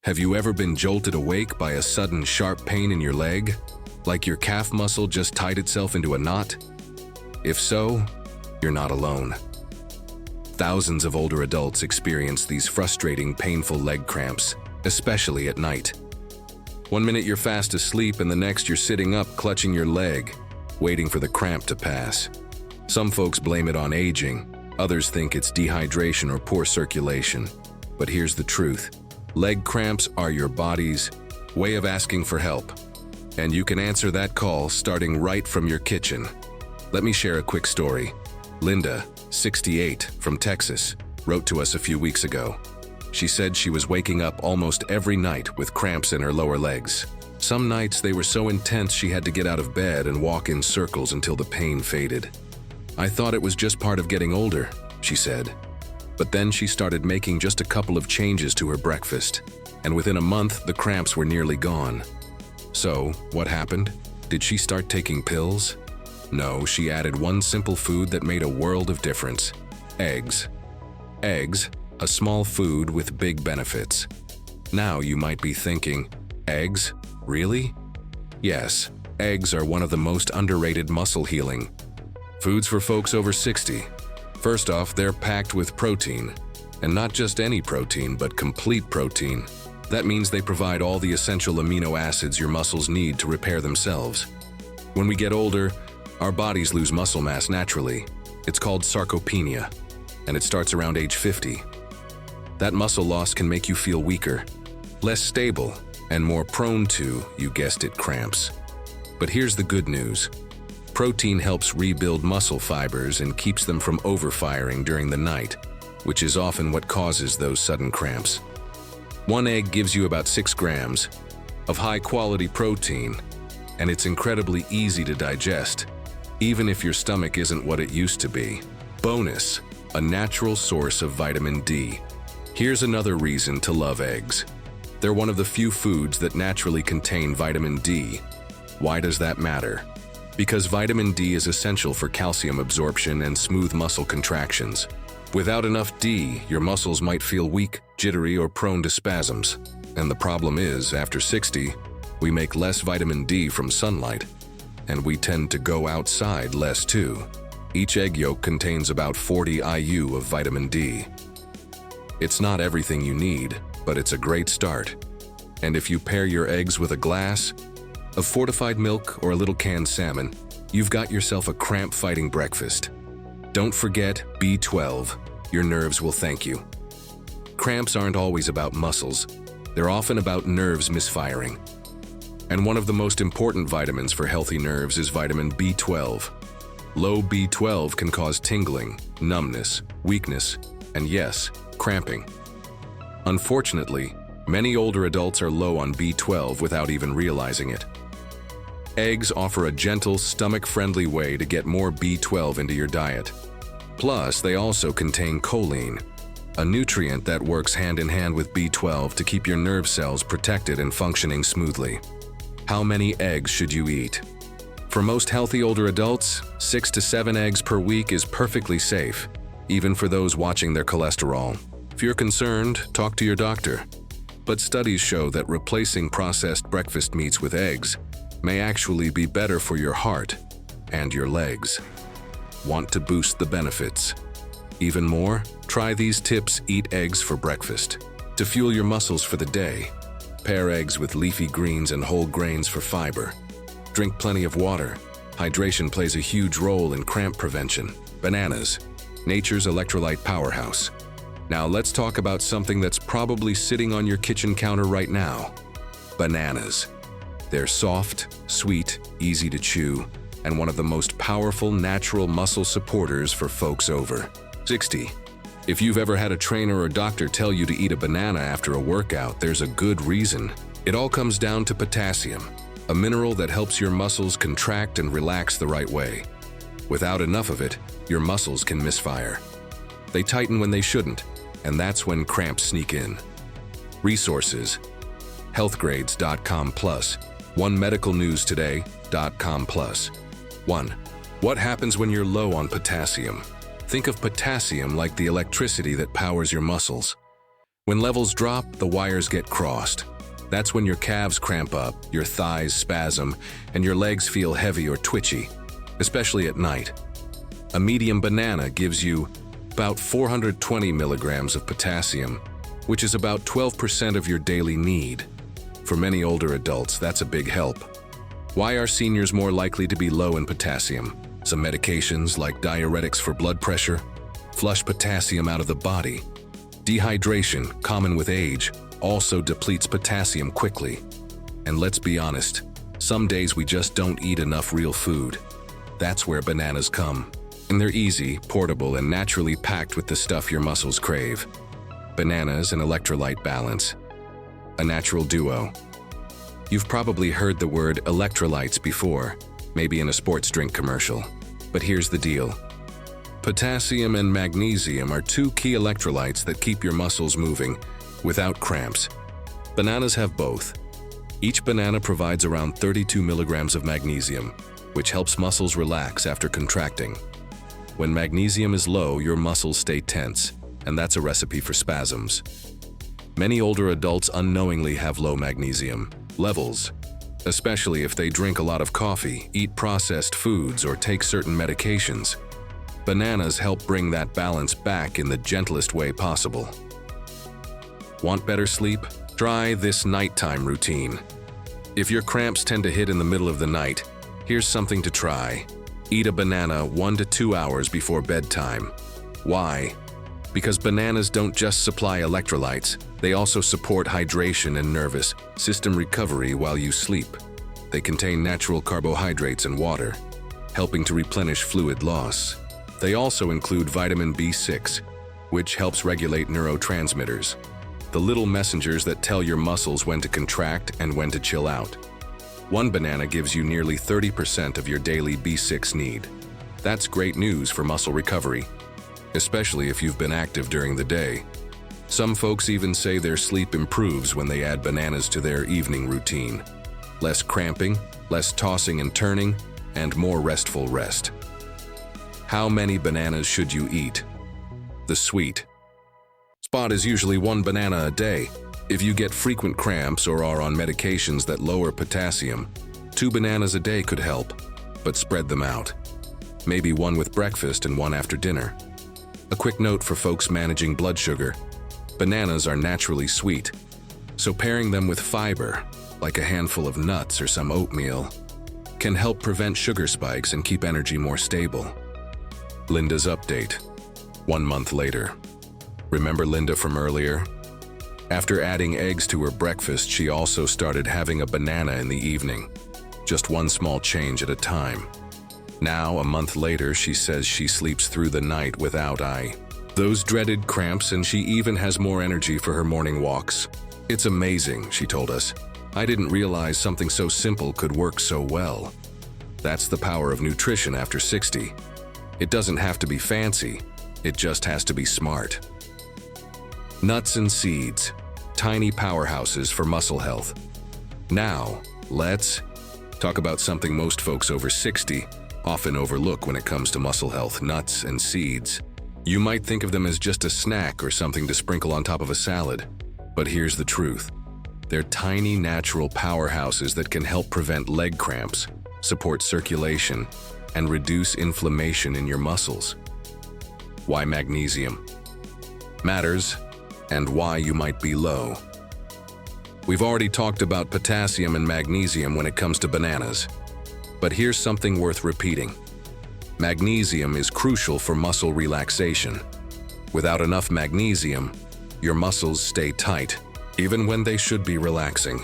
Have you ever been jolted awake by a sudden sharp pain in your leg? Like your calf muscle just tied itself into a knot? If so, you're not alone. Thousands of older adults experience these frustrating, painful leg cramps, especially at night. One minute you're fast asleep and the next you're sitting up clutching your leg, waiting for the cramp to pass. Some folks blame it on aging, others think it's dehydration or poor circulation. But here's the truth. Leg cramps are your body's way of asking for help. And you can answer that call starting right from your kitchen. Let me share a quick story. Linda, 68, from Texas, wrote to us a few weeks ago. She said she was waking up almost every night with cramps in her lower legs. Some nights they were so intense she had to get out of bed and walk in circles until the pain faded. I thought it was just part of getting older, she said. But then she started making just a couple of changes to her breakfast, and within a month the cramps were nearly gone. So, what happened? Did she start taking pills? No, she added one simple food that made a world of difference: eggs. Eggs, a small food with big benefits. Now you might be thinking, eggs? Really? Yes, eggs are one of the most underrated muscle healing foods for folks over 60. First off, they're packed with protein, and not just any protein, but complete protein. That means they provide all the essential amino acids your muscles need to repair themselves. When we get older, our bodies lose muscle mass naturally. It's called sarcopenia, and it starts around age 50. That muscle loss can make you feel weaker, less stable, and more prone to, you guessed it, cramps. But here's the good news. Protein helps rebuild muscle fibers and keeps them from overfiring during the night, which is often what causes those sudden cramps. One egg gives you about 6 grams of high-quality protein, and it's incredibly easy to digest, even if your stomach isn't what it used to be. Bonus, a natural source of vitamin D. Here's another reason to love eggs. They're one of the few foods that naturally contain vitamin D. Why does that matter? Because vitamin D is essential for calcium absorption and smooth muscle contractions. Without enough D, your muscles might feel weak, jittery, or prone to spasms. And the problem is, after 60, we make less vitamin D from sunlight, and we tend to go outside less too. Each egg yolk contains about 40 IU of vitamin D. It's not everything you need, but it's a great start. And if you pair your eggs with a glass of fortified milk or a little canned salmon, you've got yourself a cramp-fighting breakfast. Don't forget B12. Your nerves will thank you. Cramps aren't always about muscles. They're often about nerves misfiring. And one of the most important vitamins for healthy nerves is vitamin B12. Low B12 can cause tingling, numbness, weakness, and yes, cramping. Unfortunately, many older adults are low on B12 without even realizing it. Eggs offer a gentle, stomach-friendly way to get more B12 into your diet. Plus, they also contain choline, a nutrient that works hand-in-hand with B12 to keep your nerve cells protected and functioning smoothly. How many eggs should you eat? For most healthy older adults, 6 to 7 eggs per week is perfectly safe, even for those watching their cholesterol. If you're concerned, talk to your doctor. But studies show that replacing processed breakfast meats with eggs may actually be better for your heart and your legs. Want to boost the benefits even more? Try these tips. Eat eggs for breakfast to fuel your muscles for the day. Pair eggs with leafy greens and whole grains for fiber. Drink plenty of water. Hydration plays a huge role in cramp prevention. Bananas, nature's electrolyte powerhouse. Now let's talk about something that's probably sitting on your kitchen counter right now. Bananas. They're soft, sweet, easy to chew, and one of the most powerful natural muscle supporters for folks over 60. If you've ever had a trainer or doctor tell you to eat a banana after a workout, there's a good reason. It all comes down to potassium, a mineral that helps your muscles contract and relax the right way. Without enough of it, your muscles can misfire. They tighten when they shouldn't, and that's when cramps sneak in. Resources: healthgrades.com+, onemedicalnewstoday.com+. 1. What happens when you're low on potassium? Think of potassium like the electricity that powers your muscles. When levels drop, the wires get crossed. That's when your calves cramp up, your thighs spasm, and your legs feel heavy or twitchy, especially at night. A medium banana gives you about 420 milligrams of potassium, which is about 12% of your daily need. For many older adults, that's a big help. Why are seniors more likely to be low in potassium? Some medications, like diuretics for blood pressure, flush potassium out of the body. Dehydration, common with age, also depletes potassium quickly. And let's be honest, some days we just don't eat enough real food. That's where bananas come. And they're easy, portable, and naturally packed with the stuff your muscles crave. Bananas and electrolyte balance. A natural duo. You've probably heard the word electrolytes before, maybe in a sports drink commercial. But here's the deal. Potassium and magnesium are two key electrolytes that keep your muscles moving without cramps. Bananas have both. Each banana provides around 32 milligrams of magnesium, which helps muscles relax after contracting. When magnesium is low, your muscles stay tense, and that's a recipe for spasms. Many older adults unknowingly have low magnesium levels, especially if they drink a lot of coffee, eat processed foods, or take certain medications. Bananas help bring that balance back in the gentlest way possible. Want better sleep? Try this nighttime routine. If your cramps tend to hit in the middle of the night, here's something to try. Eat a banana 1 to 2 hours before bedtime. Why? Because bananas don't just supply electrolytes, they also support hydration and nervous system recovery while you sleep. They contain natural carbohydrates and water, helping to replenish fluid loss. They also include vitamin B6, which helps regulate neurotransmitters, the little messengers that tell your muscles when to contract and when to chill out. One banana gives you nearly 30% of your daily B6 need. That's great news for muscle recovery, especially if you've been active during the day. Some folks even say their sleep improves when they add bananas to their evening routine. Less cramping, less tossing and turning, and more restful rest. How many bananas should you eat? The sweet spot is usually 1 banana a day. If you get frequent cramps or are on medications that lower potassium, 2 bananas a day could help, but spread them out. Maybe 1 with breakfast and 1 after dinner. A quick note for folks managing blood sugar. Bananas are naturally sweet, so pairing them with fiber, like a handful of nuts or some oatmeal, can help prevent sugar spikes and keep energy more stable. Linda's update. 1 month later. Remember Linda from earlier? After adding eggs to her breakfast, she also started having a banana in the evening. Just 1 small change at a time. Now, a month later, she says she sleeps through the night without those dreaded cramps, and she even has more energy for her morning walks. It's amazing, she told us. I didn't realize something so simple could work so well. That's the power of nutrition after 60. It doesn't have to be fancy, it just has to be smart. Nuts and seeds, tiny powerhouses for muscle health. Now, let's talk about something most folks over 60 often overlook when it comes to muscle health: nuts and seeds. You might think of them as just a snack or something to sprinkle on top of a salad, but here's the truth. They're tiny natural powerhouses that can help prevent leg cramps, support circulation, and reduce inflammation in your muscles. Why magnesium matters, and why you might be low. We've already talked about potassium and magnesium when it comes to bananas, but here's something worth repeating. Magnesium is crucial for muscle relaxation. Without enough magnesium, your muscles stay tight, even when they should be relaxing.